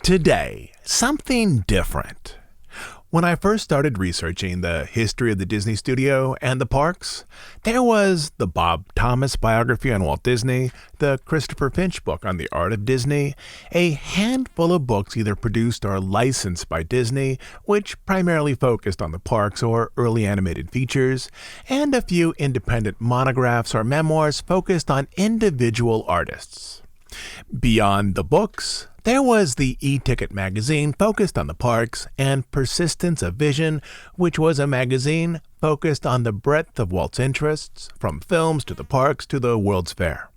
Today, something different. When I first started researching the history of the Disney studio and the parks, there was the Bob Thomas biography on Walt Disney, the Christopher Finch book on the art of Disney, a handful of books either produced or licensed by Disney, which primarily focused on the parks or early animated features, and a few independent monographs or memoirs focused on individual artists. Beyond the books, there was the E-Ticket magazine focused on the parks, and Persistence of Vision, which was a magazine focused on the breadth of Walt's interests, from films to the parks to the World's Fair.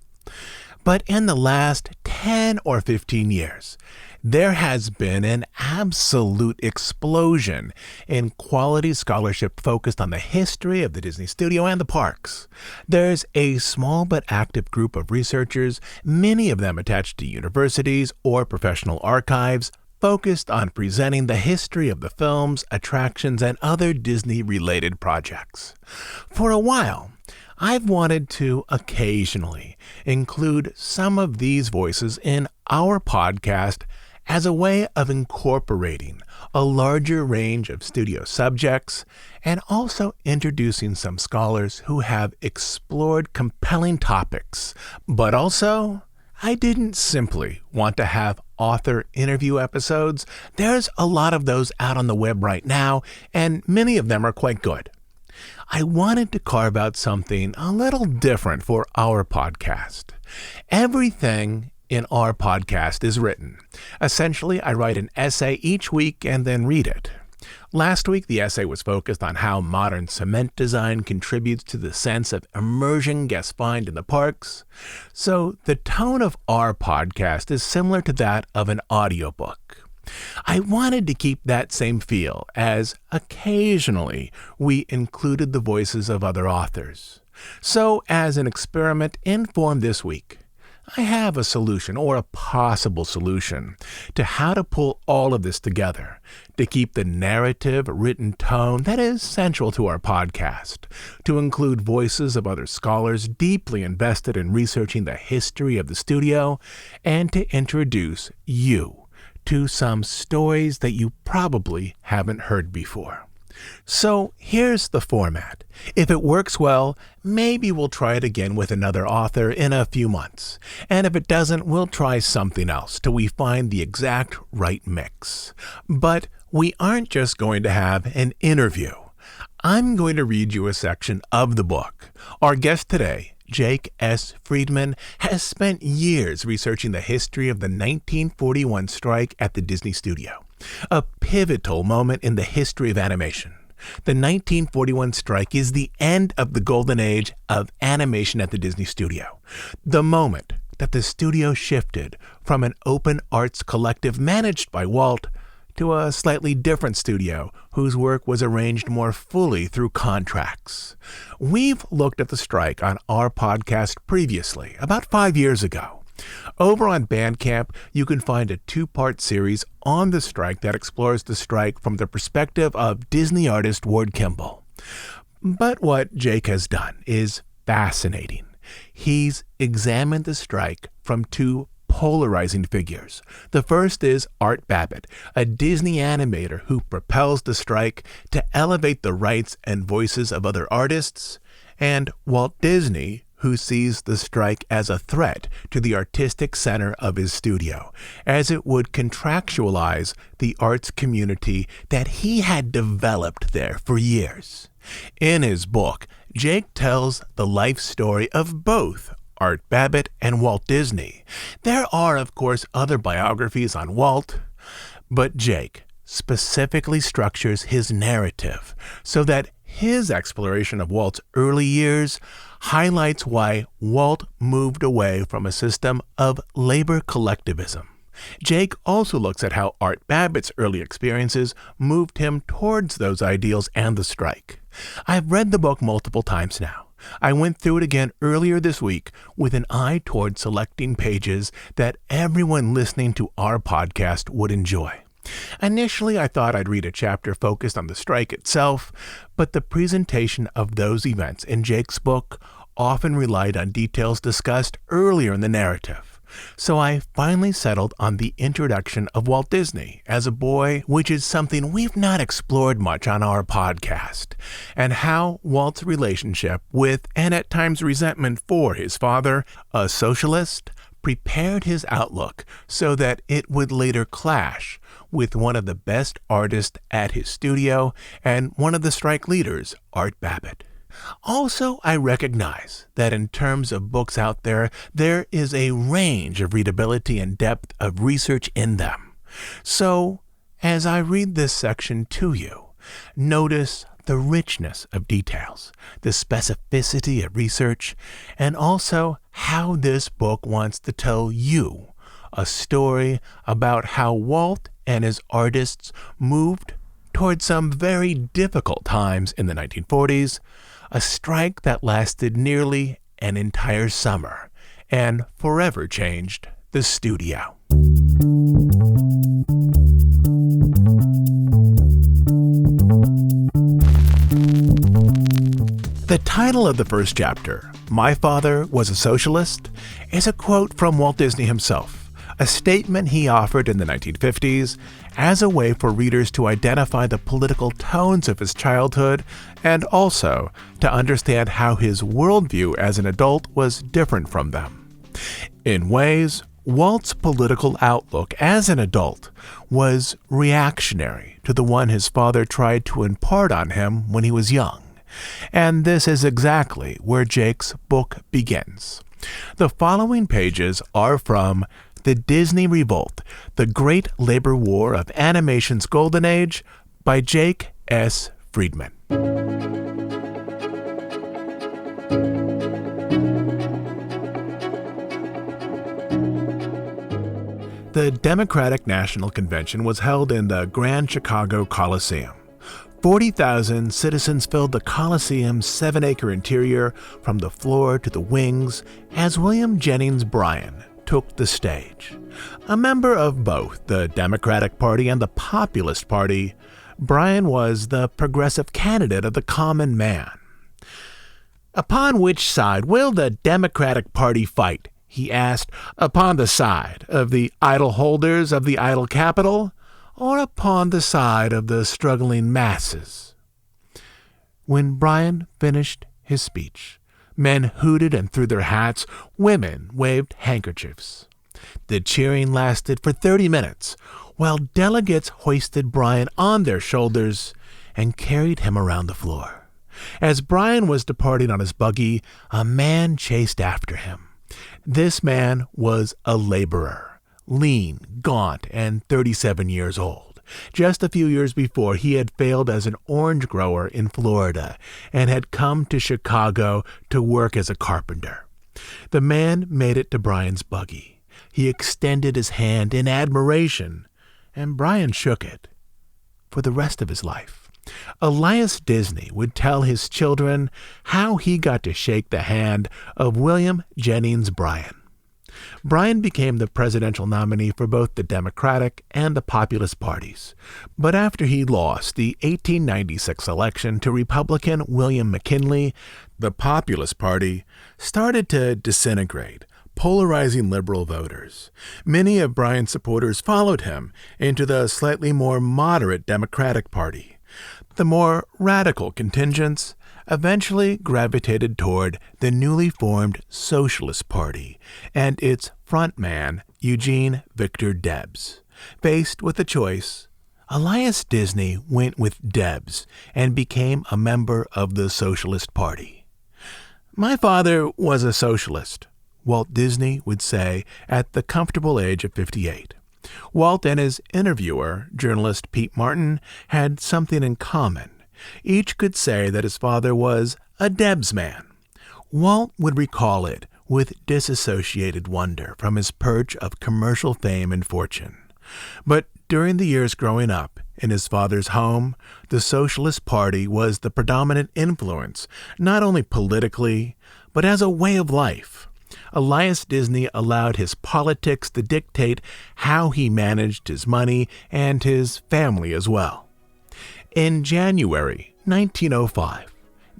But in the last 10 or 15 years, there has been an absolute explosion in quality scholarship focused on the history of the Disney studio and the parks. There's a small but active group of researchers, many of them attached to universities or professional archives, focused on presenting the history of the films, attractions, and other Disney-related projects. For a while, I've wanted to occasionally include some of these voices in our podcast as a way of incorporating a larger range of studio subjects and also introducing some scholars who have explored compelling topics. But also, I didn't simply want to have author interview episodes. There's a lot of those out on the web right now, and many of them are quite good. I wanted to carve out something a little different for our podcast. Everything in our podcast is written. Essentially, I write an essay each week and then read it. Last week, the essay was focused on how modern cement design contributes to the sense of immersion guests find in the parks. So the tone of our podcast is similar to that of an audiobook. I wanted to keep that same feel, as occasionally we included the voices of other authors. So as an experiment in form this week, I have a solution, or a possible solution, to how to pull all of this together to keep the narrative written tone that is central to our podcast, to include voices of other scholars deeply invested in researching the history of the studio, and to introduce you to some stories that you probably haven't heard before. So here's the format. If it works well, maybe we'll try it again with another author in a few months. And if it doesn't, we'll try something else till we find the exact right mix. But we aren't just going to have an interview. I'm going to read you a section of the book. Our guest today, Jake S. Friedman, has spent years researching the history of the 1941 strike at the Disney studio, a pivotal moment in the history of animation. The 1941 strike is the end of the golden age of animation at the Disney studio, the moment that the studio shifted from an open arts collective managed by Walt to a slightly different studio whose work was arranged more fully through contracts. We've looked at the strike on our podcast previously, about 5 years ago. Over on Bandcamp, you can find a 2-part series on the strike that explores the strike from the perspective of Disney artist Ward Kimball. But what Jake has done is fascinating. He's examined the strike from 2 polarizing figures. The first is Art Babbitt, a Disney animator who propels the strike to elevate the rights and voices of other artists, and Walt Disney, who sees the strike as a threat to the artistic center of his studio, as it would contractualize the arts community that he had developed there for years. In his book, Jake tells the life story of both Art Babbitt and Walt Disney. There are, of course, other biographies on Walt, but Jake specifically structures his narrative so that his exploration of Walt's early years highlights why Walt moved away from a system of labor collectivism. Jake also looks at how Art Babbitt's early experiences moved him towards those ideals and the strike. I've read the book multiple times now. I went through it again earlier this week with an eye toward selecting pages that everyone listening to our podcast would enjoy. Initially, I thought I'd read a chapter focused on the strike itself, but the presentation of those events in Jake's book often relied on details discussed earlier in the narrative. So I finally settled on the introduction of Walt Disney as a boy, which is something we've not explored much on our podcast, and how Walt's relationship with, and at times resentment for, his father, a socialist, prepared his outlook so that it would later clash with one of the best artists at his studio and one of the strike leaders, Art Babbitt. Also, I recognize that in terms of books out there, there is a range of readability and depth of research in them. So, as I read this section to you, notice the richness of details, the specificity of research, and also how this book wants to tell you a story about how Walt and his artists moved toward some very difficult times in the 1940s, a strike that lasted nearly an entire summer and forever changed the studio. The title of the first chapter, My Father Was a Socialist, is a quote from Walt Disney himself, a statement he offered in the 1950s as a way for readers to identify the political tones of his childhood and also to understand how his worldview as an adult was different from them. In ways, Walt's political outlook as an adult was reactionary to the one his father tried to impart on him when he was young. And this is exactly where Jake's book begins. The following pages are from The Disney Revolt, The Great Labor War of Animation's Golden Age by Jake S. Friedman. The Democratic National Convention was held in the Grand Chicago Coliseum. 40,000 citizens filled the Coliseum's 7-acre interior from the floor to the wings as William Jennings Bryan took the stage. A member of both the Democratic Party and the Populist Party, Bryan was the progressive candidate of the common man. "Upon which side will the Democratic Party fight?" he asked. "Upon the side of the idle holders of the idle capital, or upon the side of the struggling masses?" When Bryan finished his speech, men hooted and threw their hats, women waved handkerchiefs. The cheering lasted for 30 minutes, while delegates hoisted Bryan on their shoulders and carried him around the floor. As Bryan was departing on his buggy, a man chased after him. This man was a laborer, lean, gaunt, and 37 years old. Just a few years before, he had failed as an orange grower in Florida and had come to Chicago to work as a carpenter. The man made it to Bryan's buggy. He extended his hand in admiration, and Bryan shook it for the rest of his life. Elias Disney would tell his children how he got to shake the hand of William Jennings Bryan. Bryan became the presidential nominee for both the Democratic and the Populist parties. But after he lost the 1896 election to Republican William McKinley, the Populist Party started to disintegrate, polarizing liberal voters. Many of Bryan's supporters followed him into the slightly more moderate Democratic Party. The more radical contingents eventually gravitated toward the newly formed Socialist Party and its frontman, Eugene Victor Debs. Faced with a choice, Elias Disney went with Debs and became a member of the Socialist Party. "My father was a socialist," Walt Disney would say at the comfortable age of 58. Walt and his interviewer, journalist Pete Martin, had something in common. Each could say that his father was a Debs man. Walt would recall it with disassociated wonder from his perch of commercial fame and fortune. But during the years growing up in his father's home, the Socialist Party was the predominant influence, not only politically, but as a way of life. Elias Disney allowed his politics to dictate how he managed his money and his family as well. In January 1905,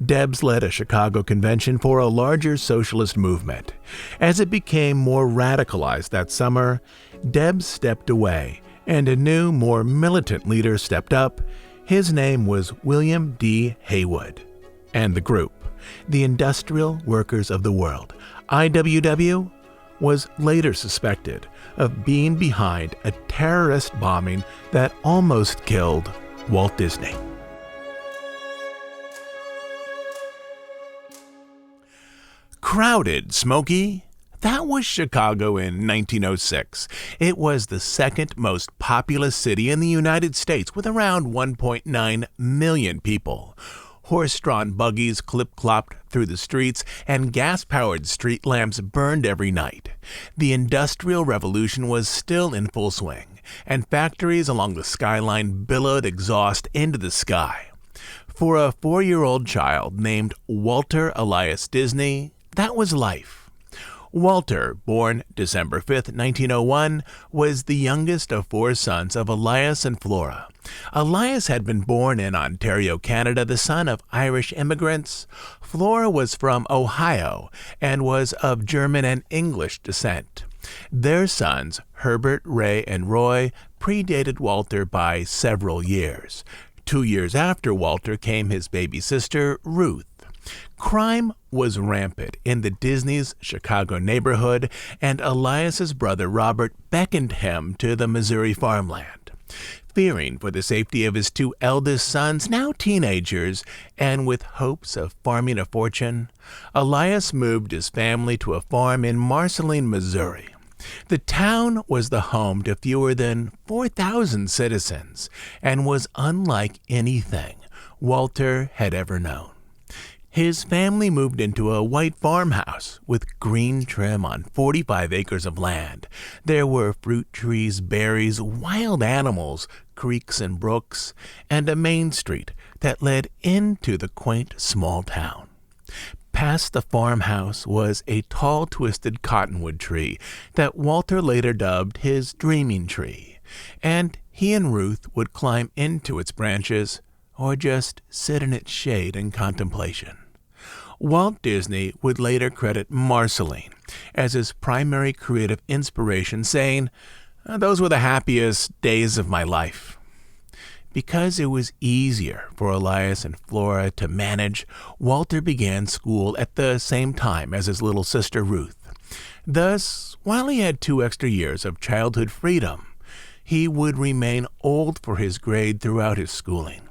Debs led a Chicago convention for a larger socialist movement. As it became more radicalized that summer, Debs stepped away, and a new, more militant leader stepped up. His name was William D. Haywood. And the group, the Industrial Workers of the World, IWW, was later suspected of being behind a terrorist bombing that almost killed Walt Disney. Crowded, Smokey? That was Chicago in 1906. It was the second most populous city in the United States with around 1.9 million people. Horse-drawn buggies clip-clopped through the streets, and gas-powered street lamps burned every night. The Industrial Revolution was still in full swing, and factories along the skyline billowed exhaust into the sky. For a 4-year-old child named Walter Elias Disney, that was life. Walter, born December 5, 1901, was the youngest of 4 sons of Elias and Flora. Elias had been born in Ontario, Canada, the son of Irish immigrants. Flora was from Ohio and was of German and English descent. Their sons, Herbert, Ray, and Roy, predated Walter by several years. 2 years after Walter came his baby sister, Ruth. Crime was rampant in the Disney's Chicago neighborhood, and Elias's brother Robert beckoned him to the Missouri farmland. Fearing for the safety of his 2 eldest sons, now teenagers, and with hopes of farming a fortune, Elias moved his family to a farm in Marceline, Missouri. The town was the home to fewer than 4,000 citizens and was unlike anything Walter had ever known. His family moved into a white farmhouse with green trim on 45 acres of land. There were fruit trees, berries, wild animals, creeks and brooks, and a main street that led into the quaint small town. Past the farmhouse was a tall, twisted cottonwood tree that Walter later dubbed his dreaming tree, and he and Ruth would climb into its branches or just sit in its shade in contemplation. Walt Disney would later credit Marceline as his primary creative inspiration, saying, "Those were the happiest days of my life." Because it was easier for Elias and Flora to manage, Walter began school at the same time as his little sister Ruth. Thus, while he had 2 extra years of childhood freedom, he would remain old for his grade throughout his schooling.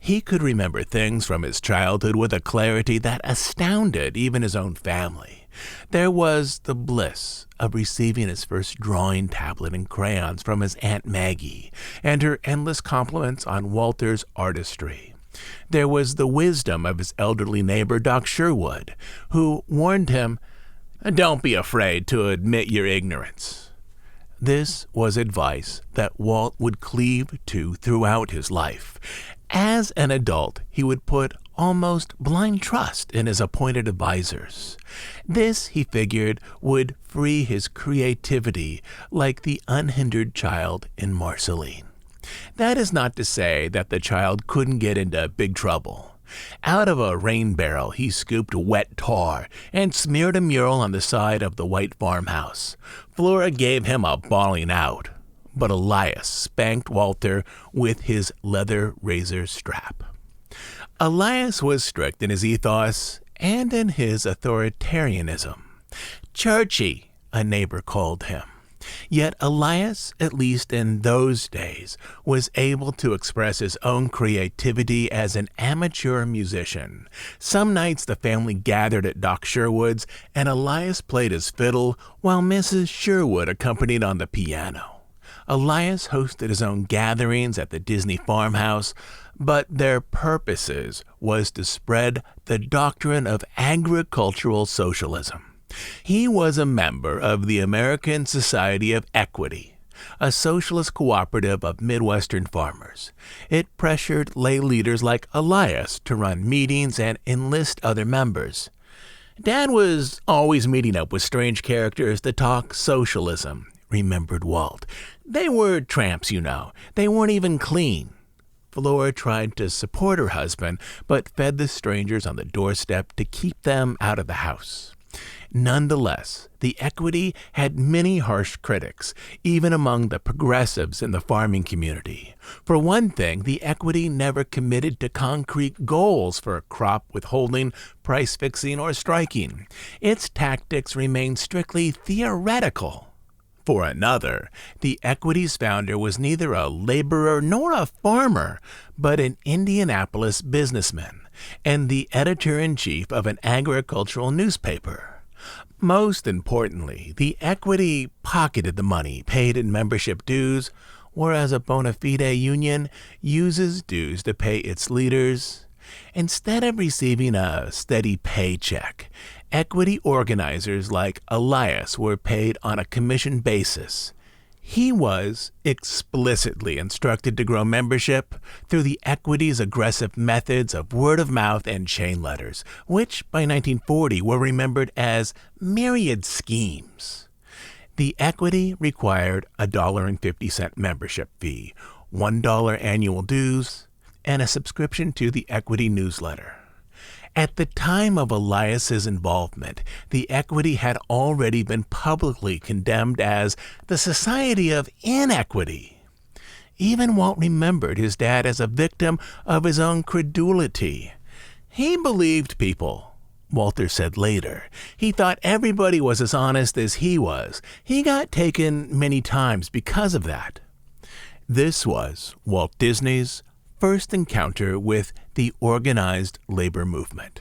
He could remember things from his childhood with a clarity that astounded even his own family. There was the bliss of receiving his first drawing tablet and crayons from his Aunt Maggie, and her endless compliments on Walter's artistry. There was the wisdom of his elderly neighbor, Doc Sherwood, who warned him, "Don't be afraid to admit your ignorance." This was advice that Walt would cleave to throughout his life. As an adult, he would put almost blind trust in his appointed advisors. This, he figured, would free his creativity like the unhindered child in Marceline. That is not to say that the child couldn't get into big trouble. Out of a rain barrel, he scooped wet tar and smeared a mural on the side of the white farmhouse. Flora gave him a bawling out, but Elias spanked Walter with his leather razor strap. Elias was strict in his ethos and in his authoritarianism. Churchy, a neighbor called him. Yet Elias, at least in those days, was able to express his own creativity as an amateur musician. Some nights the family gathered at Doc Sherwood's, and Elias played his fiddle while Mrs. Sherwood accompanied on the piano. Elias hosted his own gatherings at the Disney farmhouse, but their purposes was to spread the doctrine of agricultural socialism. He was a member of the American Society of Equity, a socialist cooperative of Midwestern farmers. It pressured lay leaders like Elias to run meetings and enlist other members. Dad was always meeting up with strange characters to talk socialism, remembered Walt. They were tramps, you know. They weren't even clean. Flora tried to support her husband, but fed the strangers on the doorstep to keep them out of the house. Nonetheless, the equity had many harsh critics, even among the progressives in the farming community. For one thing, the equity never committed to concrete goals for crop withholding, price fixing, or striking. Its tactics remained strictly theoretical. For another, the equity's founder was neither a laborer nor a farmer, but an Indianapolis businessman and the editor-in-chief of an agricultural newspaper. Most importantly, the equity pocketed the money paid in membership dues, whereas a bona fide union uses dues to pay its leaders. Instead of receiving a steady paycheck, equity organizers like Elias were paid on a commission basis. He was explicitly instructed to grow membership through the equity's aggressive methods of word of mouth and chain letters, which by 1940 were remembered as myriad schemes. The equity required a $1.50 membership fee, $1 annual dues, and a subscription to the equity newsletter. At the time of Elias's involvement, the equity had already been publicly condemned as the Society of Inequity. Even Walt remembered his dad as a victim of his own credulity. He believed people, Walter said later. He thought everybody was as honest as he was. He got taken many times because of that. This was Walt Disney's first encounter with the organized labor movement.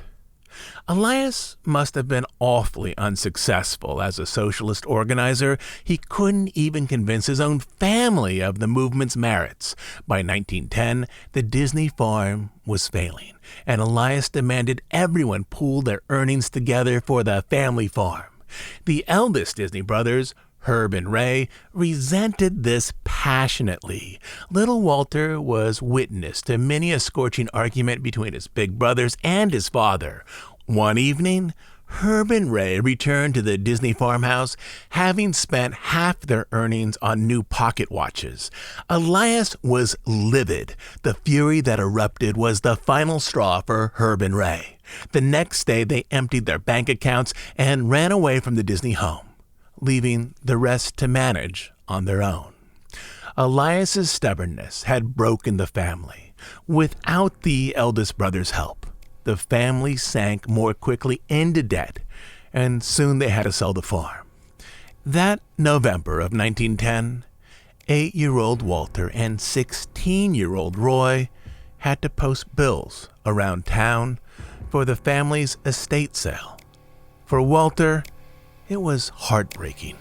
Elias must have been awfully unsuccessful as a socialist organizer. He couldn't even convince his own family of the movement's merits. By 1910, the Disney farm was failing, and Elias demanded everyone pool their earnings together for the family farm. The eldest Disney brothers, Herb and Ray, resented this passionately. Little Walter was witness to many a scorching argument between his big brothers and his father. One evening, Herb and Ray returned to the Disney farmhouse, having spent half their earnings on new pocket watches. Elias was livid. The fury that erupted was the final straw for Herb and Ray. The next day, they emptied their bank accounts and ran away from the Disney home, leaving the rest to manage on their own. Elias's stubbornness had broken the family. Without the eldest brother's help, the family sank more quickly into debt, and soon they had to sell the farm. That November of 1910, 8-year-old Walter and 16-year-old Roy had to post bills around town for the family's estate sale. For Walter, it was heartbreaking.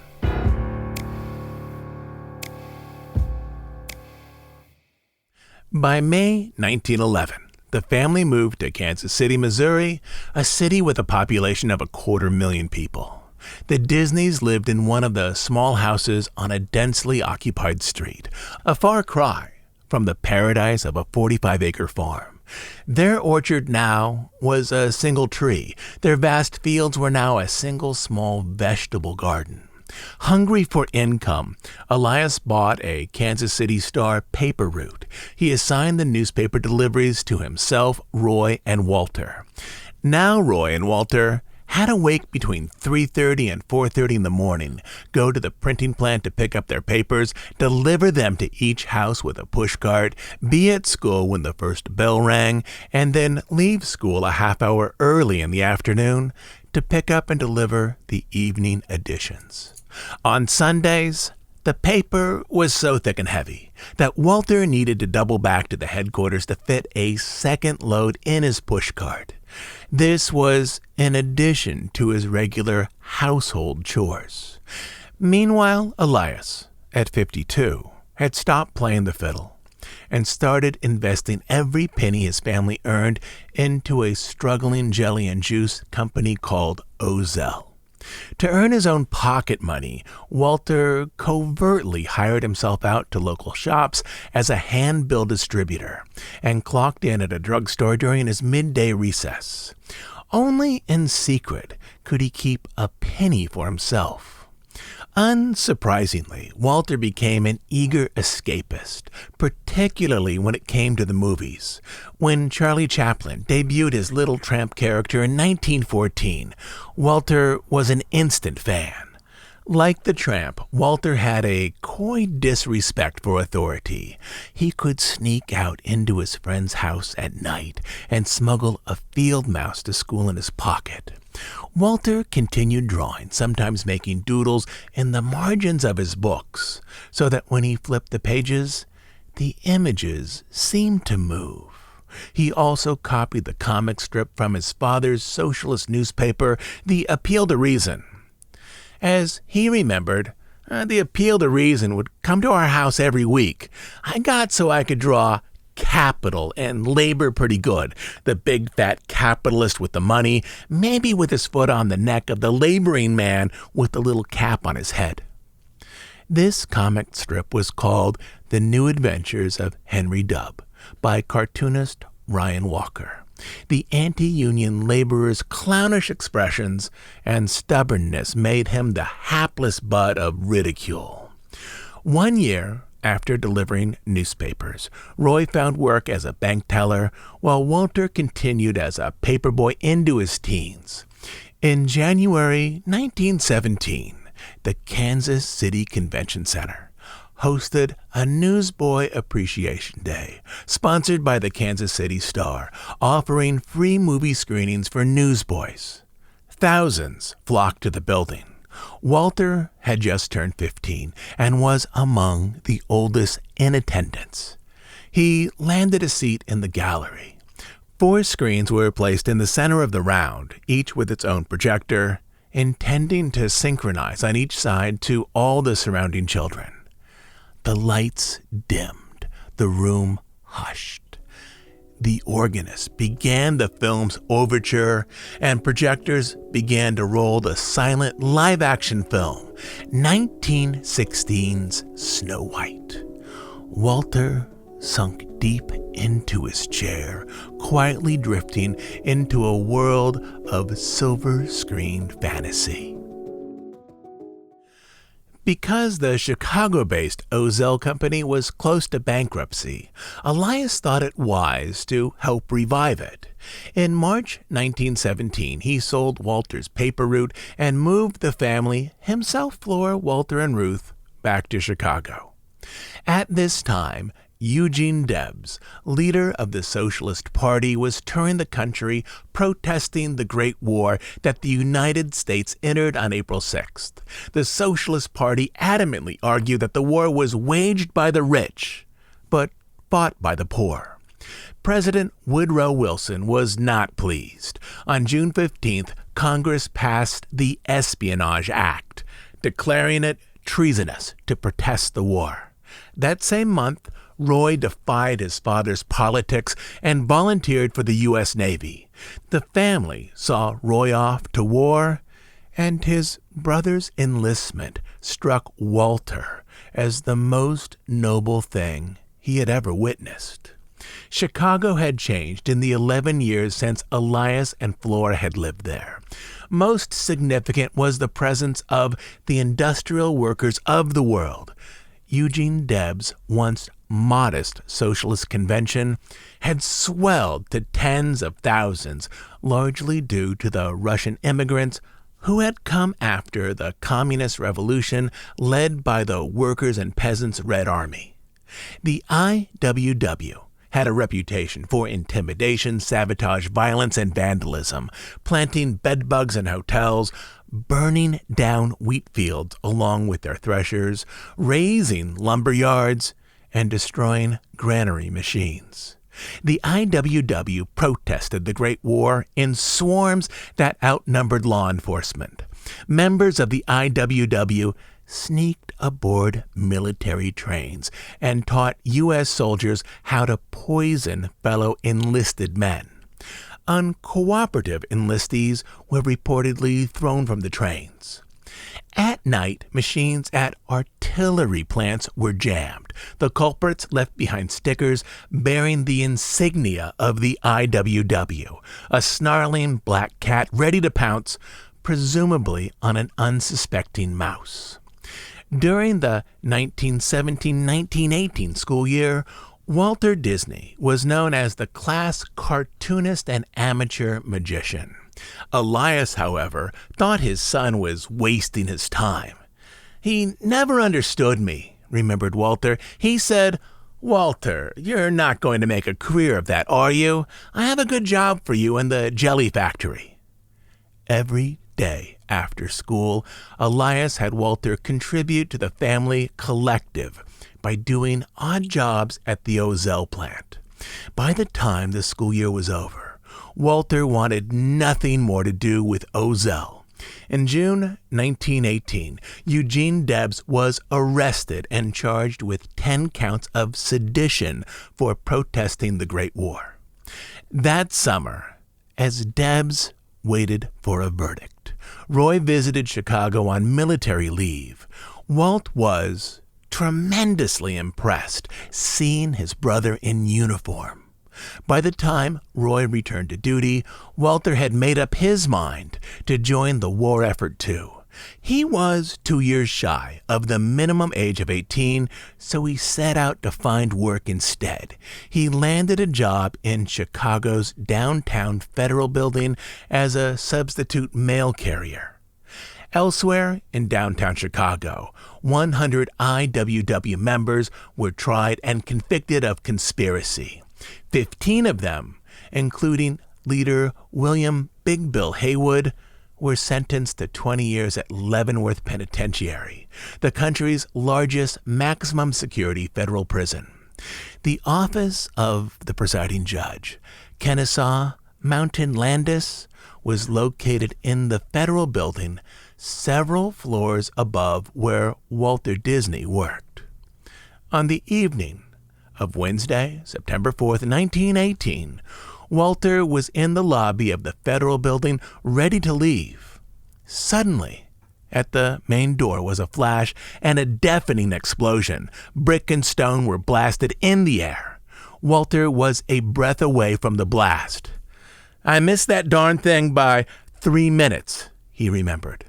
By May 1911, the family moved to Kansas City, Missouri, a city with a population of 250,000 people. The Disneys lived in one of the small houses on a densely occupied street, a far cry from the paradise of a 45-acre farm. Their orchard now was a single tree. Their vast fields were now a single small vegetable garden. Hungry for income, Elias bought a Kansas City Star paper route. He assigned the newspaper deliveries to himself, Roy, and Walter. Now Roy and Walter had to wake between 3:30 and 4:30 in the morning, go to the printing plant to pick up their papers, deliver them to each house with a pushcart, be at school when the first bell rang, and then leave school a half hour early in the afternoon to pick up and deliver the evening editions. On Sundays, the paper was so thick and heavy that Walter needed to double back to the headquarters to fit a second load in his pushcart. This was in addition to his regular household chores. Meanwhile, Elias, at 52, had stopped playing the fiddle and started investing every penny his family earned into a struggling jelly and juice company called Ozell. To earn his own pocket money, Walter covertly hired himself out to local shops as a hand-bill distributor and clocked in at a drugstore during his midday recess. Only in secret could he keep a penny for himself. Unsurprisingly, Walter became an eager escapist, particularly when it came to the movies. When Charlie Chaplin debuted his Little Tramp character in 1914, Walter was an instant fan. Like the tramp, Walter had a coy disrespect for authority. He could sneak out into his friend's house at night and smuggle a field mouse to school in his pocket. Walter continued drawing, sometimes making doodles in the margins of his books, so that when he flipped the pages, the images seemed to move. He also copied the comic strip from his father's socialist newspaper, The Appeal to Reason. As he remembered, the Appeal to Reason would come to our house every week. I got so I could draw capital and labor pretty good. The big fat capitalist with the money, maybe with his foot on the neck of the laboring man with the little cap on his head. This comic strip was called The New Adventures of Henry Dubb by cartoonist Ryan Walker. The anti-union laborer's clownish expressions and stubbornness made him the hapless butt of ridicule. 1 year after delivering newspapers, Roy found work as a bank teller, while Walter continued as a paperboy into his teens. In January 1917, the Kansas City Convention Center hosted a Newsboy Appreciation Day, sponsored by the Kansas City Star, offering free movie screenings for newsboys. Thousands flocked to the building. Walter had just turned 15 and was among the oldest in attendance. He landed a seat in the gallery. 4 screens were placed in the center of the round, each with its own projector, intending to synchronize on each side to all the surrounding children. The lights dimmed, the room hushed. The organist began the film's overture, and projectors began to roll the silent live-action film, 1916's Snow White. Walter sunk deep into his chair, quietly drifting into a world of silver-screened fantasy. Because the Chicago-based Ozell Company was close to bankruptcy, Elias thought it wise to help revive it. In March 1917, he sold Walter's paper route and moved the family, himself, Flora, Walter, and Ruth, back to Chicago. At this time, Eugene Debs, leader of the Socialist Party, was touring the country protesting the Great War that the United States entered on April 6th. The Socialist Party adamantly argued that the war was waged by the rich, but fought by the poor. President Woodrow Wilson was not pleased. On June 15th, Congress passed the Espionage Act, declaring it treasonous to protest the war. That same month, Roy defied his father's politics and volunteered for the U.S. Navy. The family saw Roy off to war, and his brother's enlistment struck Walter as the most noble thing he had ever witnessed. Chicago had changed in the 11 years since Elias and Flora had lived there. Most significant was the presence of the industrial workers of the world. Eugene Debs' once modest socialist convention had swelled to tens of thousands, largely due to the Russian immigrants who had come after the communist revolution led by the Workers' and Peasants' Red Army. The IWW had a reputation for intimidation, sabotage, violence, and vandalism, planting bedbugs in hotels, burning down wheat fields along with their threshers, razing lumber yards, and destroying granary machines. The IWW protested the Great War in swarms that outnumbered law enforcement. Members of the IWW sneaked aboard military trains and taught U.S. soldiers how to poison fellow enlisted men. Uncooperative enlistees were reportedly thrown from the trains. At night, machines at artillery plants were jammed. The culprits left behind stickers bearing the insignia of the IWW, a snarling black cat ready to pounce, presumably on an unsuspecting mouse. During the 1917-1918 school year, Walter Disney was known as the class cartoonist and amateur magician. Elias, however, thought his son was wasting his time. "He never understood me," remembered Walter. "He said, 'Walter, you're not going to make a career of that, are you? I have a good job for you in the jelly factory.'" Every day after school, Elias had Walter contribute to the family collective by doing odd jobs at the Ozell plant. By the time the school year was over, Walter wanted nothing more to do with Ozell. In June 1918, Eugene Debs was arrested and charged with 10 counts of sedition for protesting the Great War. That summer, as Debs waited for a verdict, Roy visited Chicago on military leave. Walt was tremendously impressed seeing his brother in uniform. By the time Roy returned to duty, Walter had made up his mind to join the war effort too. He was 2 years shy of the minimum age of 18, so he set out to find work instead. He landed a job in Chicago's downtown Federal Building as a substitute mail carrier. Elsewhere in downtown Chicago, 100 IWW members were tried and convicted of conspiracy. 15 of them, including leader William Big Bill Haywood, were sentenced to 20 years at Leavenworth Penitentiary, the country's largest maximum security federal prison. The office of the presiding judge, Kennesaw Mountain Landis, was located in the Federal Building several floors above where Walter Disney worked. On the evening of Wednesday, September 4th, 1918, Walter was in the lobby of the Federal Building ready to leave. Suddenly, at the main door was a flash and a deafening explosion. Brick and stone were blasted in the air. Walter was a breath away from the blast. "I missed that darn thing by 3 minutes, he remembered.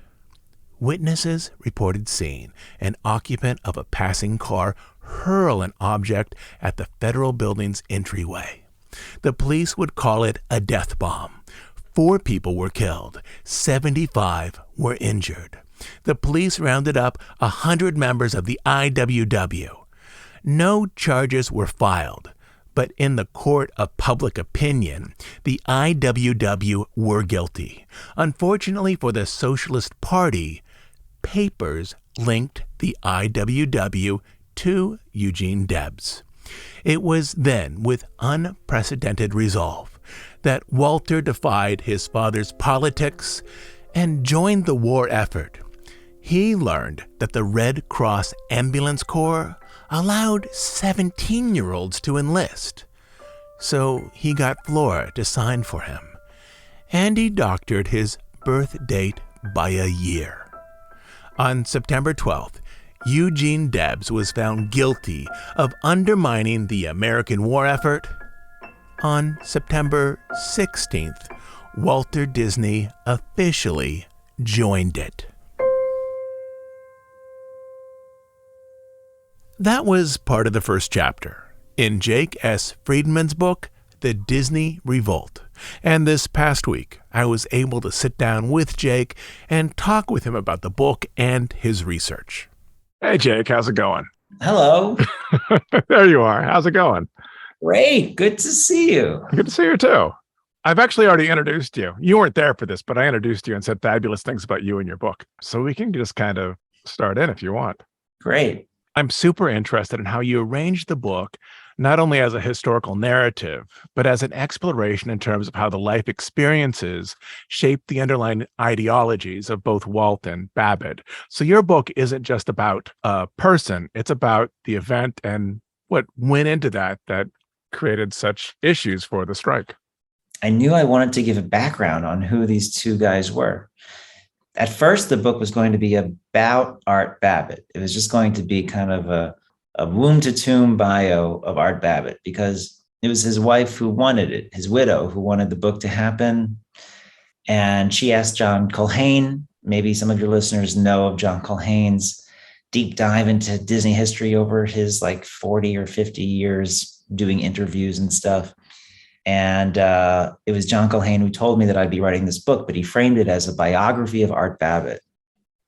Witnesses reported seeing an occupant of a passing car hurl an object at the Federal Building's entryway. The police would call it a death bomb. 4 people were killed. 75 were injured. The police rounded up 100 members of the IWW. No charges were filed, but in the court of public opinion, the IWW were guilty. Unfortunately for the Socialist Party, papers linked the IWW to Eugene Debs. It was then with unprecedented resolve that Walter defied his father's politics and joined the war effort. He learned that the Red Cross Ambulance Corps allowed 17-year-olds to enlist. So he got Flora to sign for him, and he doctored his birth date by a year. On September 12th, Eugene Debs was found guilty of undermining the American war effort. On September 16th, Walter Disney officially joined it. That was part of the first chapter in Jake S. Friedman's book, The Disney Revolt. And this past week, I was able to sit down with Jake and talk with him about the book and his research. Hey, Jake, how's it going? Hello. There you are. How's it going? Great. Good to see you. Good to see you, too. I've actually already introduced you. You weren't there for this, but I introduced you and said fabulous things about you and your book. So we can just kind of start in if you want. Great. I'm super interested in how you arranged the book, not only as a historical narrative, but as an exploration in terms of how the life experiences shape the underlying ideologies of both Walt and Babbitt. So your book isn't just about a person, it's about the event and what went into that created such issues for the strike. I knew I wanted to give a background on who these two guys were. At first, the book was going to be about Art Babbitt. It was just going to be kind of a womb-to-tomb bio of Art Babbitt, because it was his wife who wanted it, his widow who wanted the book to happen. And she asked John Culhane, maybe some of your listeners know of John Culhane's deep dive into Disney history over his like 40 or 50 years doing interviews and stuff. And it was John Culhane who told me that I'd be writing this book, but he framed it as a biography of Art Babbitt.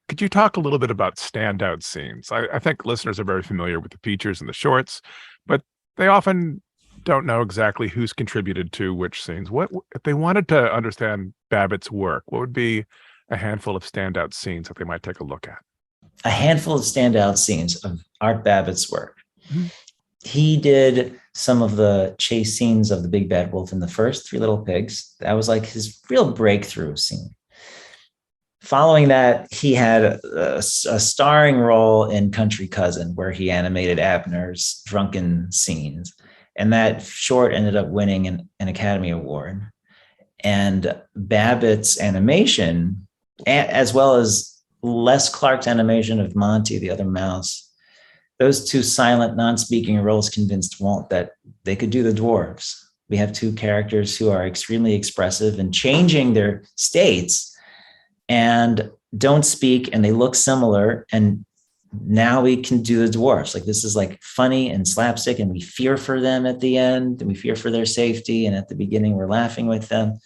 Could you talk a little bit about standout scenes? I think listeners are very familiar with the features and the shorts, but they often don't know exactly who's contributed to which scenes. What if they wanted to understand Babbitt's work? What would be a handful of standout scenes that they might take a look at? A handful of standout scenes of Art Babbitt's work. Mm-hmm. He did some of the chase scenes of the Big Bad Wolf in the first Three Little Pigs. That was like his real breakthrough scene. Following that, he had a starring role in Country Cousin, where he animated Abner's drunken scenes. And that short ended up winning an Academy Award. And Babbitt's animation, as well as Les Clark's animation of Monty, the other mouse, those two silent, non-speaking roles convinced Walt that they could do the dwarves. We have two characters who are extremely expressive and changing their states and don't speak, and they look similar. And now we can do the dwarves. Like, this is like funny and slapstick, and we fear for them at the end, and we fear for their safety. And at the beginning, we're laughing with them.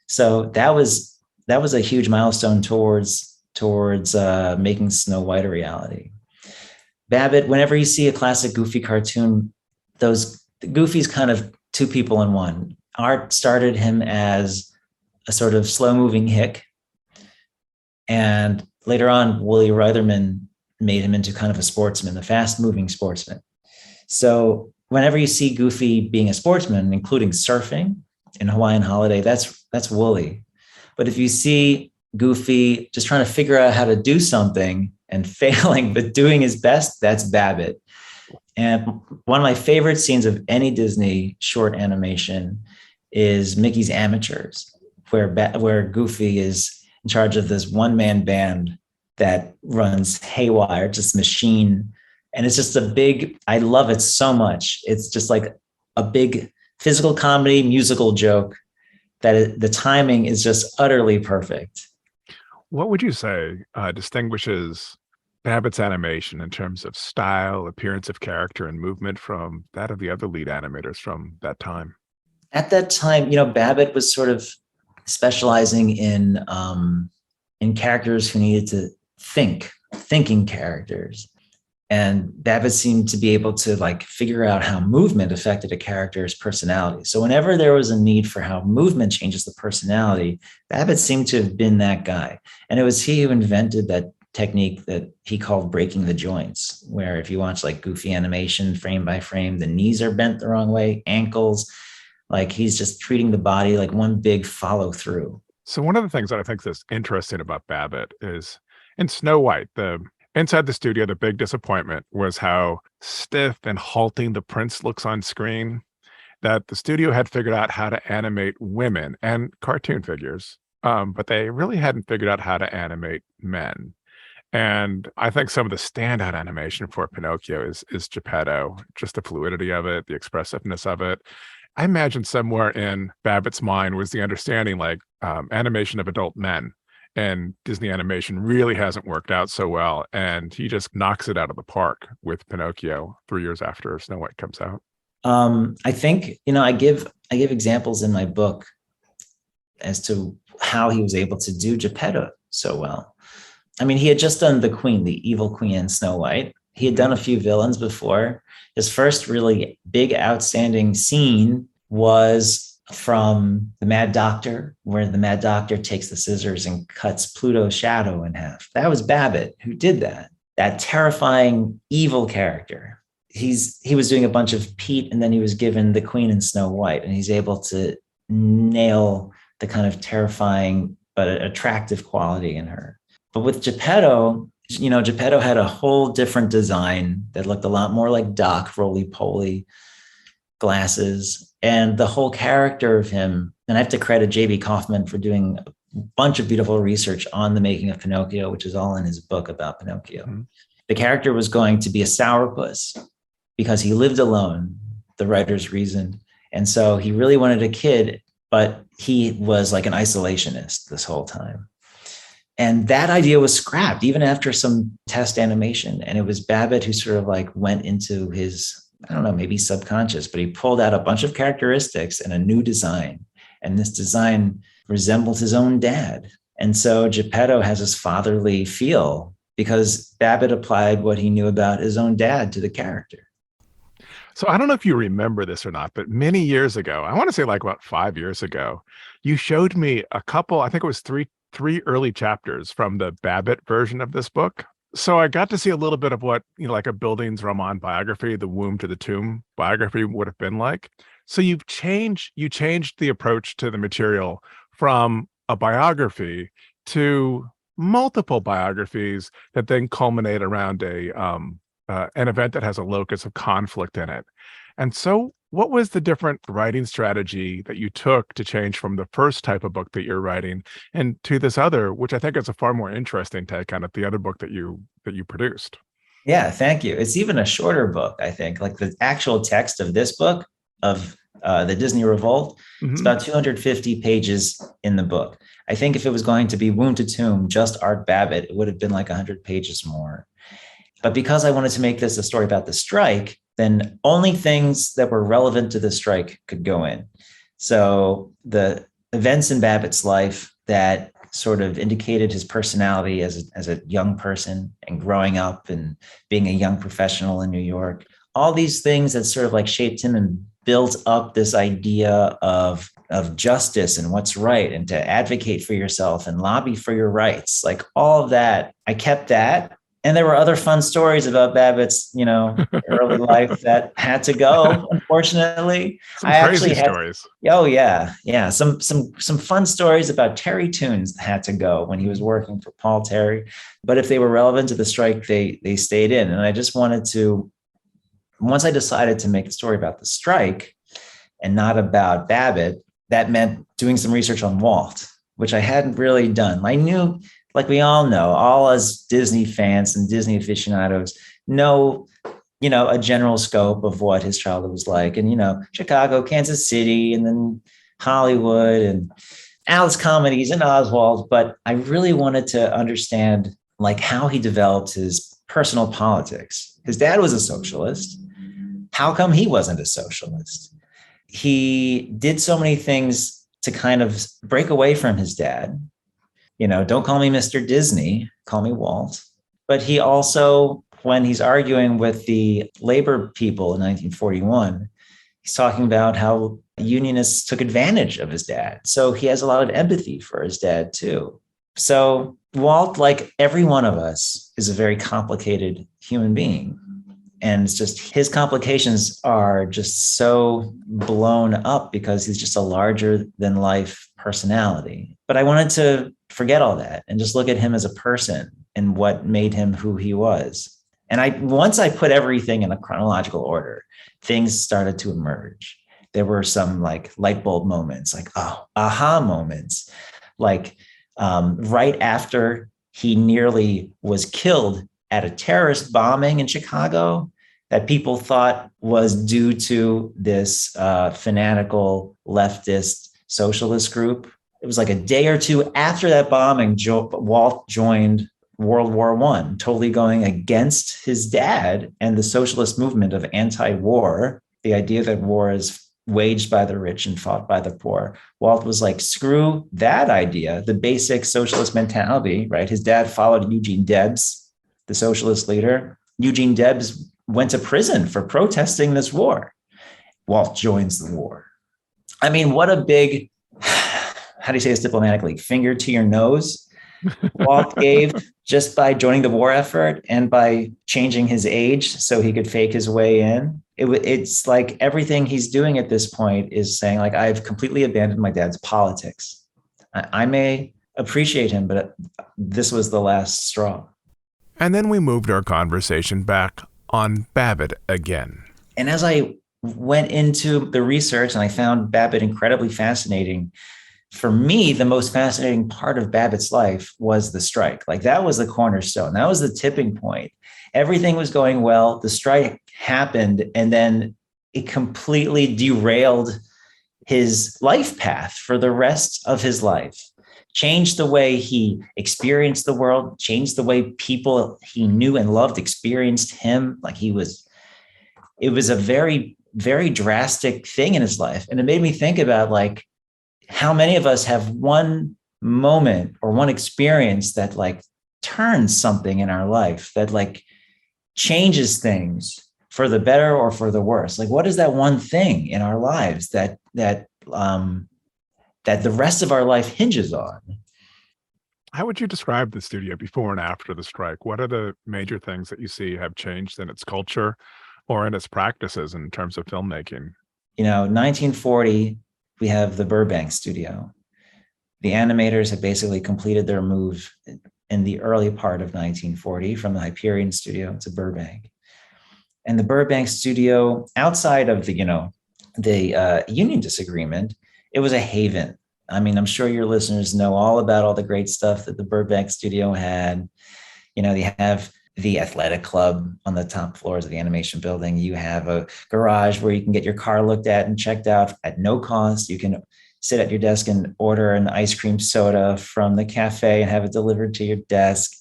So that was a huge milestone towards making Snow White a reality. Babbitt, whenever you see a classic Goofy cartoon, Goofy's kind of two people in one. Art started him as a sort of slow-moving hick, and later on, Willie Reitherman made him into kind of a sportsman, a fast-moving sportsman. So whenever you see Goofy being a sportsman, including surfing in Hawaiian Holiday, that's Wooly. But if you see Goofy just trying to figure out how to do something and failing, but doing his best, that's Babbitt. And one of my favorite scenes of any Disney short animation is Mickey's Amateurs, where Goofy is in charge of this one-man band that runs haywire, just machine. And it's just I love it so much. It's just like a big physical comedy, musical joke that the timing is just utterly perfect. What would you say distinguishes Babbitt's animation in terms of style, appearance of character, and movement from that of the other lead animators from that time? At that time, Babbitt was sort of specializing in characters who needed to thinking characters. And Babbitt seemed to be able to figure out how movement affected a character's personality. So whenever there was a need for how movement changes the personality, Babbitt seemed to have been that guy. And it was he who invented that technique that he called breaking the joints, where if you watch Goofy animation frame by frame, the knees are bent the wrong way, ankles, he's just treating the body like one big follow through. So one of the things that I think is interesting about Babbitt is in Snow White, inside the studio, the big disappointment was how stiff and halting the prince looks on screen, that the studio had figured out how to animate women and cartoon figures, but they really hadn't figured out how to animate men. And I think some of the standout animation for Pinocchio is Geppetto, just the fluidity of it, the expressiveness of it. I imagine somewhere in Babbitt's mind was the understanding animation of adult men and Disney animation really hasn't worked out so well. And he just knocks it out of the park with Pinocchio 3 years after Snow White comes out. I think, I give examples in my book as to how he was able to do Geppetto so well. I mean, he had just done the Queen, the evil Queen in Snow White. He had done a few villains before. His first really big, outstanding scene was from The Mad Doctor, where the Mad Doctor takes the scissors and cuts Pluto's shadow in half. That was Babbitt who did that terrifying, evil character. He was doing a bunch of Pete, and then he was given the Queen in Snow White, and he's able to nail the kind of terrifying but attractive quality in her. But with Geppetto, Geppetto had a whole different design that looked a lot more like Doc, roly-poly glasses, and the whole character of him. And I have to credit J.B. Kaufman for doing a bunch of beautiful research on the making of Pinocchio, which is all in his book about Pinocchio. Mm-hmm. The character was going to be a sourpuss because he lived alone, the writers reasoned. And so he really wanted a kid, but he was like an isolationist this whole time. And that idea was scrapped even after some test animation. And it was Babbitt who sort of like went into his, I don't know, maybe subconscious, but he pulled out a bunch of characteristics and a new design. And this design resembled his own dad. And so Geppetto has this fatherly feel because Babbitt applied what he knew about his own dad to the character. So I don't know if you remember this or not, but many years ago, I want to say like about 5 years ago, you showed me a couple, I think it was three early chapters from the Babbitt version of this book. So I got to see a little bit of what, like a Bildungsroman biography, the womb to the tomb biography would have been like. So you changed the approach to the material from a biography to multiple biographies that then culminate around an event that has a locus of conflict in it. And so what was the different writing strategy that you took to change from the first type of book that you're writing and to this other, which I think is a far more interesting take on it, the other book that you produced? Yeah, thank you. It's even a shorter book, I think. Like the actual text of this book, of the Disney Revolt, it's about 250 pages in the book. I think if it was going to be Womb to Tomb, just Art Babbitt, it would have been like 100 pages more. But because I wanted to make this a story about the strike, then only things that were relevant to the strike could go in. So the events in Babbitt's life that sort of indicated his personality as a young person and growing up and being a young professional in New York, all these things that sort of like shaped him and built up this idea of justice and what's right and to advocate for yourself and lobby for your rights, like all of that, I kept that. And there were other fun stories about Babbitt's, early life that had to go, unfortunately. Some crazy stories. Oh yeah. Yeah. Some fun stories about Terry tunes that had to go when he was working for Paul Terry. But if they were relevant to the strike, they stayed in. And I just wanted to, once I decided to make a story about the strike and not about Babbitt, that meant doing some research on Walt, which I hadn't really done. I knew, like we all know, all us Disney fans and Disney aficionados know, a general scope of what his childhood was like. And, Chicago, Kansas City, and then Hollywood and Alice comedies and Oswald. But I really wanted to understand like how he developed his personal politics. His dad was a socialist. How come he wasn't a socialist? He did so many things to kind of break away from his dad. Don't call me Mr. Disney, call me Walt. But he also, when he's arguing with the labor people in 1941, he's talking about how unionists took advantage of his dad. So he has a lot of empathy for his dad too. So Walt, like every one of us, is a very complicated human being. And it's just his complications are just so blown up because he's just a larger than life personality. But I wanted to forget all that and just look at him as a person and what made him who he was. And once I put everything in a chronological order, things started to emerge. There were some like light bulb moments, like aha moments, like right after he nearly was killed at a terrorist bombing in Chicago that people thought was due to this fanatical leftist socialist group. It was like a day or two after that bombing, Walt joined World War I, totally going against his dad and the socialist movement of anti-war, the idea that war is waged by the rich and fought by the poor. Walt was like, screw that idea, the basic socialist mentality, right? His dad followed Eugene Debs, the socialist leader. Eugene Debs went to prison for protesting this war. Walt joins the war. I mean, what a big, how do you say this diplomatically, finger to your nose Walt gave just by joining the war effort and by changing his age so he could fake his way in. It's like everything he's doing at this point is saying, like, I've completely abandoned my dad's politics. I may appreciate him, but this was the last straw. And then we moved our conversation back on Babbitt again. And as I went into the research and I found Babbitt incredibly fascinating, for me, the most fascinating part of Babbitt's life was the strike. Like, that was the cornerstone. That was the tipping point. Everything was going well. The strike happened, and then it completely derailed his life path for the rest of his life. changed the way he experienced the world, changed the way people he knew and loved experienced him. Like it was a very, very drastic thing in his life. And it made me think about like how many of us have one moment or one experience that like turns something in our life, that like changes things for the better or for the worse. Like, what is that one thing in our lives that the rest of our life hinges on? How would you describe the studio before and after the strike? What are the major things that you see have changed in its culture or in its practices in terms of filmmaking? 1940, we have the Burbank studio. The animators had basically completed their move in the early part of 1940 from the Hyperion studio to Burbank. And the Burbank studio, outside of the union disagreement, it was a haven. I mean, I'm sure your listeners know all about all the great stuff that the Burbank studio had. They have the athletic club on the top floors of the animation building. You have a garage where you can get your car looked at and checked out at no cost. You can sit at your desk and order an ice cream soda from the cafe and have it delivered to your desk.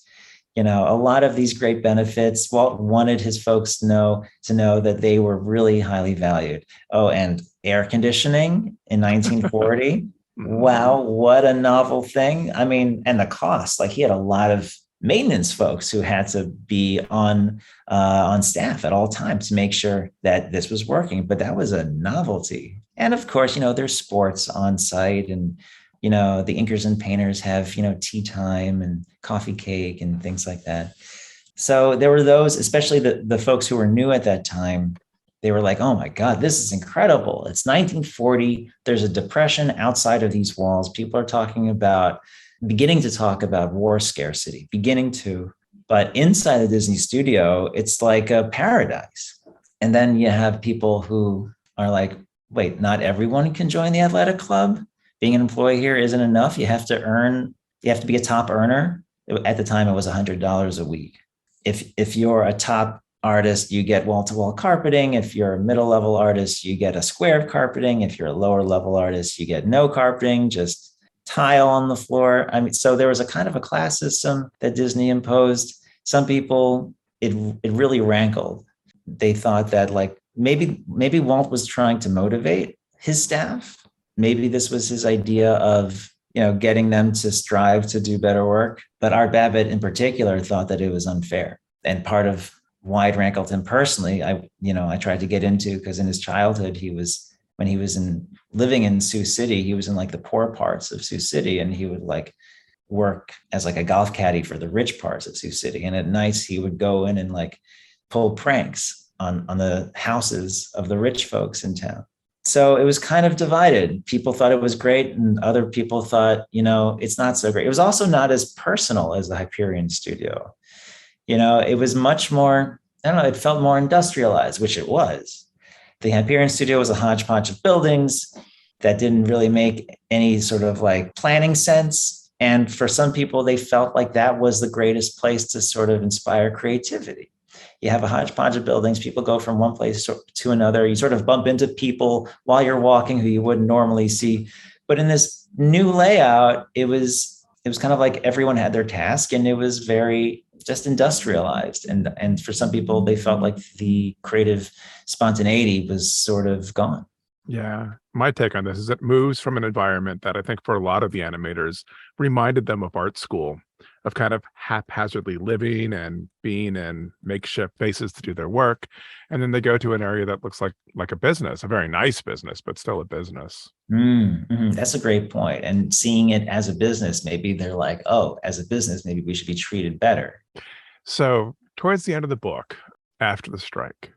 A lot of these great benefits. Walt wanted his folks to know that they were really highly valued. Oh, and air conditioning in 1940. Wow, what a novel thing. I mean, and the cost, like he had a lot of maintenance folks who had to be on staff at all times to make sure that this was working. But that was a novelty. And of course, there's sports on site, and the inkers and painters have tea time and coffee cake and things like that. So there were those, especially the folks who were new at that time. They were like, oh my God, this is incredible. It's 1940. There's a depression outside of these walls. People are beginning to talk about war scarcity, but inside the Disney studio, it's like a paradise. And then you have people who are like, wait, not everyone can join the athletic club. Being an employee here isn't enough. You have to be a top earner. At the time, it was $100 a week. If you're a top artist, you get wall-to-wall carpeting. If you're a middle-level artist, you get a square of carpeting. If you're a lower-level artist, you get no carpeting, just tile on the floor. I mean, so there was a kind of a class system that Disney imposed. Some people, it really rankled. They thought that like maybe Walt was trying to motivate his staff. Maybe this was his idea of getting them to strive to do better work. But Art Babbitt in particular thought that it was unfair. And part of why it rankled him personally, I tried to get into, because in his childhood, when he was living in Sioux City, he was in like the poor parts of Sioux City, and he would like work as like a golf caddy for the rich parts of Sioux City. And at nights he would go in and like pull pranks on the houses of the rich folks in town. So it was kind of divided. People thought it was great, and other people thought, it's not so great. It was also not as personal as the Hyperion studio. It was much more, I don't know, it felt more industrialized, which it was. The Hyperion studio was a hodgepodge of buildings that didn't really make any sort of like planning sense. And for some people, they felt like that was the greatest place to sort of inspire creativity. You have a hodgepodge of buildings, people go from one place to another. You sort of bump into people while you're walking who you wouldn't normally see. But in this new layout, it was kind of like everyone had their task, and it was very just industrialized. And for some people, they felt like the creative spontaneity was sort of gone. Yeah. My take on this is it moves from an environment that I think for a lot of the animators reminded them of art school, of kind of haphazardly living and being in makeshift places to do their work. And then they go to an area that looks like a business, a very nice business, but still a business. Mm-hmm. That's a great point. And seeing it as a business, maybe they're like, oh, as a business, maybe we should be treated better. So towards the end of the book, after the strike,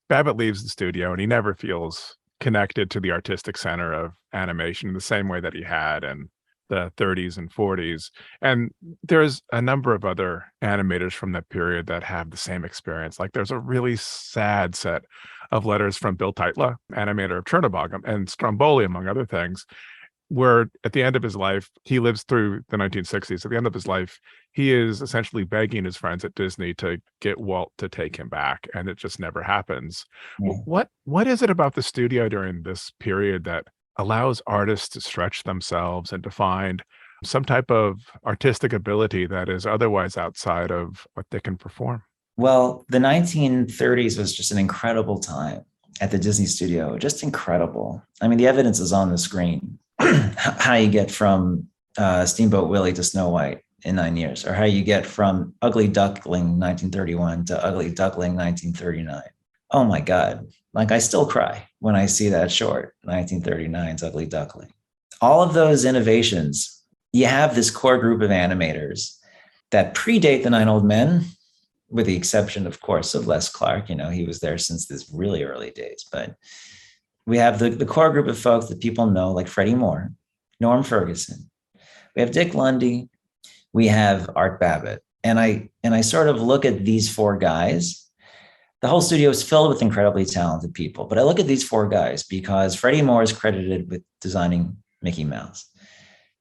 Babbitt leaves the studio and he never feels connected to the artistic center of animation in the same way that he had in the 30s and 40s. And there's a number of other animators from that period that have the same experience. Like there's a really sad set of letters from Bill Teitla, animator of Chernobog and Stromboli, among other things, where at the end of his life, he lives through the 1960s. At the end of his life, he is essentially begging his friends at Disney to get Walt to take him back, and it just never happens. Yeah. What is it about the studio during this period that allows artists to stretch themselves and to find some type of artistic ability that is otherwise outside of what they can perform. Well, the 1930s was just an incredible time at the Disney studio, just incredible. I mean, the evidence is on the screen. How you get from Steamboat Willie to Snow White in 9 years, or how you get from Ugly Duckling 1931 to Ugly Duckling 1939. Oh my God. Like, I still cry when I see that short, 1939's Ugly Duckling. All of those innovations, you have this core group of animators that predate the Nine Old Men, with the exception, of course, of Les Clark. You know, he was there since this really early days. But we have the core group of folks that people know, like Freddie Moore, Norm Ferguson. We have Dick Lundy. We have Art Babbitt. And I sort of look at these four guys. The whole studio is filled with incredibly talented people. But I look at these four guys because Freddie Moore is credited with designing Mickey Mouse.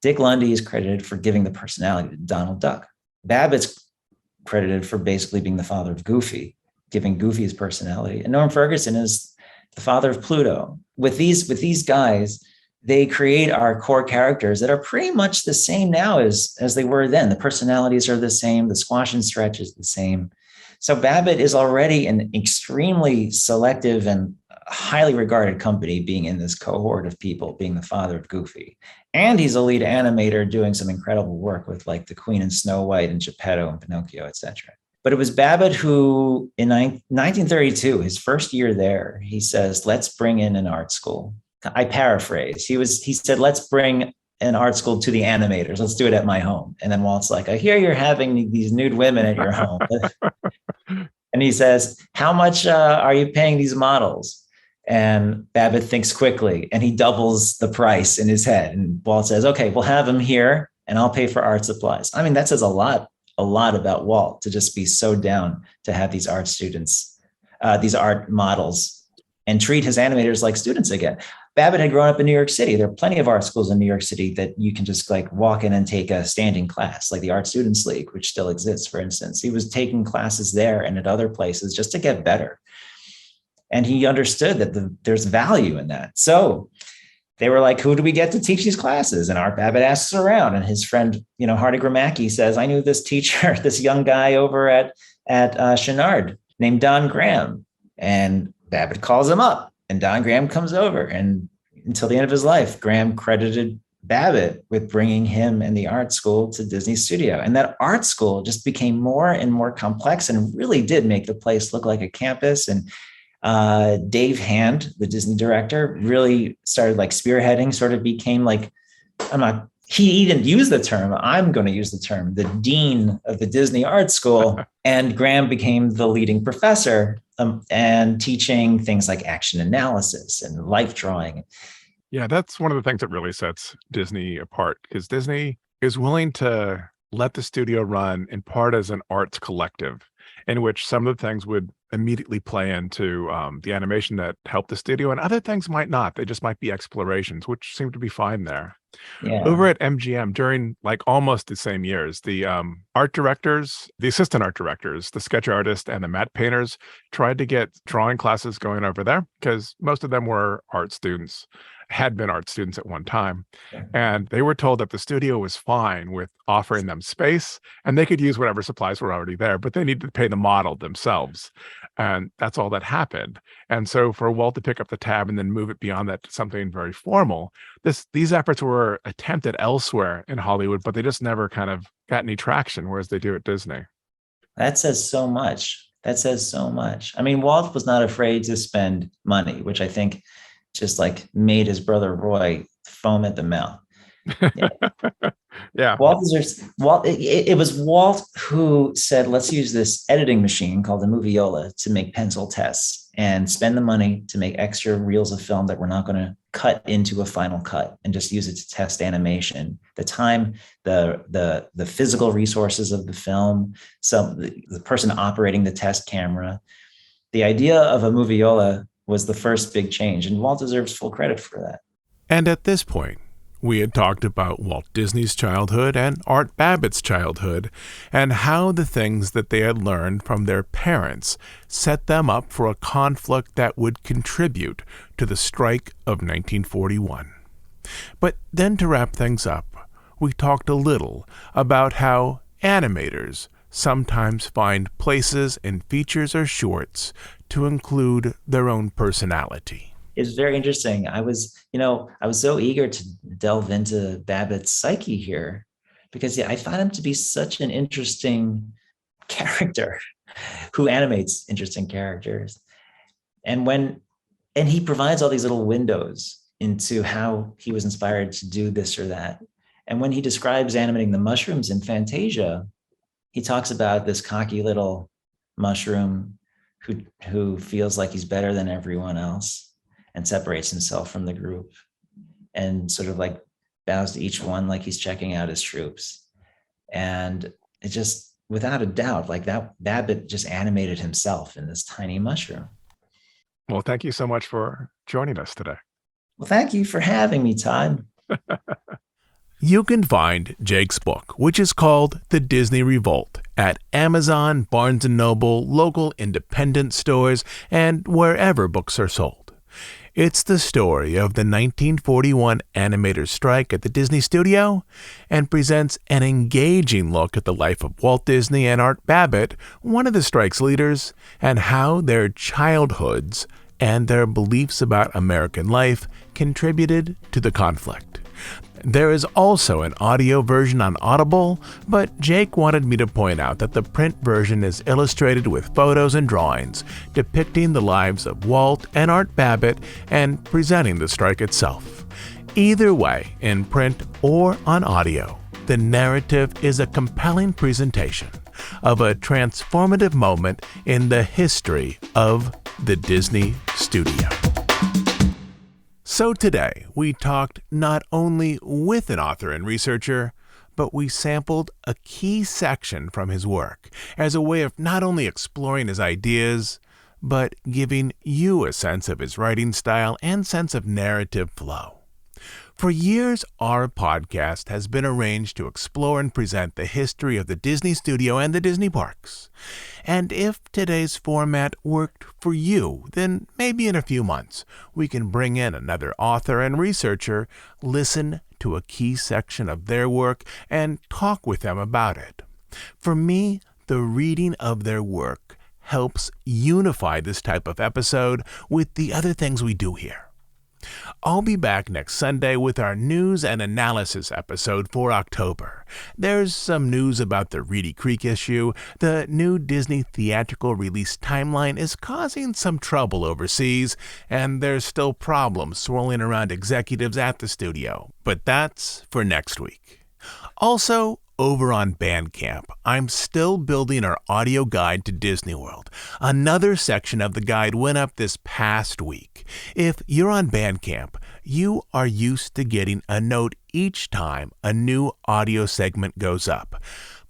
Dick Lundy is credited for giving the personality to Donald Duck. Babbitt's credited for basically being the father of Goofy, giving Goofy his personality. And Norm Ferguson is the father of Pluto. With these guys, they create our core characters that are pretty much the same now as they were then. The personalities are the same. The squash and stretch is the same. So Babbitt is already an extremely selective and highly regarded company, being in this cohort of people, being the father of Goofy. And he's a lead animator doing some incredible work with like the Queen and Snow White and Geppetto and Pinocchio, etc. But it was Babbitt who, in 1932, his first year there, he says, let's bring in an art school. I paraphrase. He said, let's bring an art school to the animators. Let's do it at my home. And then Walt's like, I hear you're having these nude women at your home. And he says, how much are you paying these models? And Babbitt thinks quickly and he doubles the price in his head. And Walt says, okay, we'll have him here and I'll pay for art supplies. I mean, that says a lot about Walt, to just be so down to have these art students, these art models, and treat his animators like students again. Babbitt had grown up in New York City. There are plenty of art schools in New York City that you can just like walk in and take a standing class, like the Art Students League, which still exists, for instance. He was taking classes there and at other places just to get better. And he understood that there's value in that. So they were like, who do we get to teach these classes? And Art Babbitt asks around, and his friend, Hardy Gramacki, says, I knew this teacher, this young guy over at Chenard named Don Graham. And Babbitt calls him up, and Don Graham comes over. And until the end of his life, Graham credited Babbitt with bringing him and the art school to Disney Studio. And that art school just became more and more complex and really did make the place look like a campus. And Dave Hand, the Disney director, really started like spearheading, sort of became like, he didn't use the term, I'm going to use the term, the dean of the Disney Art School. And Graham became the leading professor and teaching things like action analysis and life drawing. Yeah, that's one of the things that really sets Disney apart, because Disney is willing to let the studio run in part as an arts collective, in which some of the things would immediately play into the animation that helped the studio, and other things might not. They just might be explorations, which seem to be fine there. Yeah. Over at MGM, during like almost the same years, the art directors, the assistant art directors, the sketch artists, and the matte painters tried to get drawing classes going over there, because most of them were art students, had been art students at one time. And they were told that the studio was fine with offering them space and they could use whatever supplies were already there, but they needed to pay the model themselves. And that's all that happened. And so for Walt to pick up the tab and then move it beyond that to something very formal, these efforts were attempted elsewhere in Hollywood, but they just never kind of got any traction, whereas they do at Disney. That says so much. That says so much. I mean, Walt was not afraid to spend money, which I think just like made his brother Roy foam at the mouth. Yeah. Yeah. It was Walt who said, let's use this editing machine called the Moviola to make pencil tests and spend the money to make extra reels of film that we're not going to cut into a final cut and just use it to test animation. The time, the physical resources of the film, the person operating the test camera, the idea of a Moviola was the first big change, and Walt deserves full credit for that. And at this point, we had talked about Walt Disney's childhood and Art Babbitt's childhood, and how the things that they had learned from their parents set them up for a conflict that would contribute to the strike of 1941. But then to wrap things up, we talked a little about how animators sometimes find places in features or shorts to include their own personality. It's very interesting. I was so eager to delve into Babbitt's psyche here because I find him to be such an interesting character who animates interesting characters. And he provides all these little windows into how he was inspired to do this or that. And when he describes animating the mushrooms in Fantasia, he talks about this cocky little mushroom who feels like he's better than everyone else and separates himself from the group and sort of like bows to each one like he's checking out his troops. And it just, without a doubt, like that, Babbitt just animated himself in this tiny mushroom. Well, thank you so much for joining us today. Well, thank you for having me, Todd. You can find Jake's book, which is called The Disney Revolt, at Amazon, Barnes & Noble, local independent stores, and wherever books are sold. It's the story of the 1941 animator strike at the Disney studio and presents an engaging look at the life of Walt Disney and Art Babbitt, one of the strike's leaders, and how their childhoods and their beliefs about American life contributed to the conflict. There is also an audio version on Audible, but Jake wanted me to point out that the print version is illustrated with photos and drawings depicting the lives of Walt and Art Babbitt and presenting the strike itself. Either way, in print or on audio, the narrative is a compelling presentation of a transformative moment in the history of the Disney studio. So today, we talked not only with an author and researcher, but we sampled a key section from his work as a way of not only exploring his ideas, but giving you a sense of his writing style and sense of narrative flow. For years, our podcast has been arranged to explore and present the history of the Disney studio and the Disney parks. And if today's format worked for you, then maybe in a few months, we can bring in another author and researcher, listen to a key section of their work, and talk with them about it. For me, the reading of their work helps unify this type of episode with the other things we do here. I'll be back next Sunday with our news and analysis episode for October. There's some news about the Reedy Creek issue. The new Disney theatrical release timeline is causing some trouble overseas, and there's still problems swirling around executives at the studio. But that's for next week. Also, over on Bandcamp, I'm still building our audio guide to Disney World. Another section of the guide went up this past week. If you're on Bandcamp, you are used to getting a note each time a new audio segment goes up.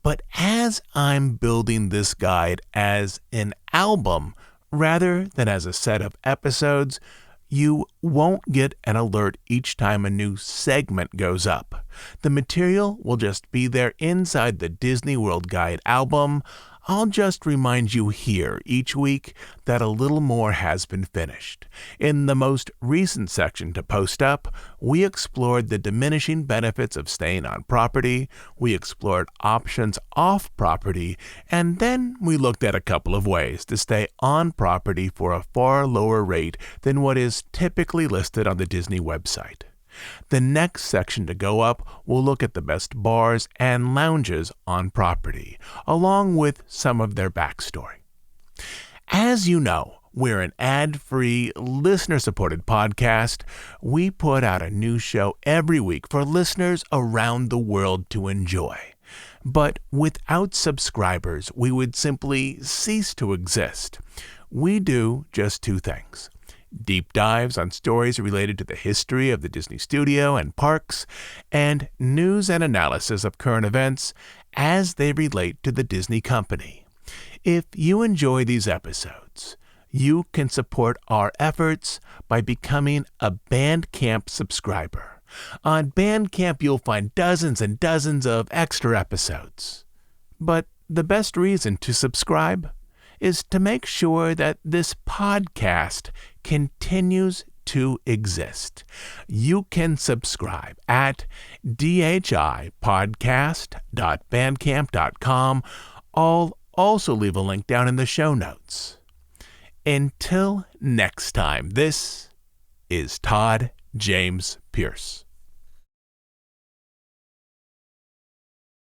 But as I'm building this guide as an album rather than as a set of episodes, you won't get an alert each time a new segment goes up. The material will just be there inside the Disney World Guide album. I'll just remind you here each week that a little more has been finished. In the most recent section to post up, we explored the diminishing benefits of staying on property, we explored options off property, and then we looked at a couple of ways to stay on property for a far lower rate than what is typically listed on the Disney website. The next section to go up will look at the best bars and lounges on property, along with some of their backstory. As you know, we're an ad-free, listener-supported podcast. We put out a new show every week for listeners around the world to enjoy. But without subscribers, we would simply cease to exist. We do just two things: deep dives on stories related to the history of the Disney studio and parks, and news and analysis of current events as they relate to the Disney company. If you enjoy these episodes, you can support our efforts by becoming a Bandcamp subscriber. On Bandcamp, you'll find dozens and dozens of extra episodes. But the best reason to subscribe is to make sure that this podcast continues to exist. You can subscribe at dhipodcast.bandcamp.com. I'll also leave a link down in the show notes. Until next time, this is Todd James Pierce.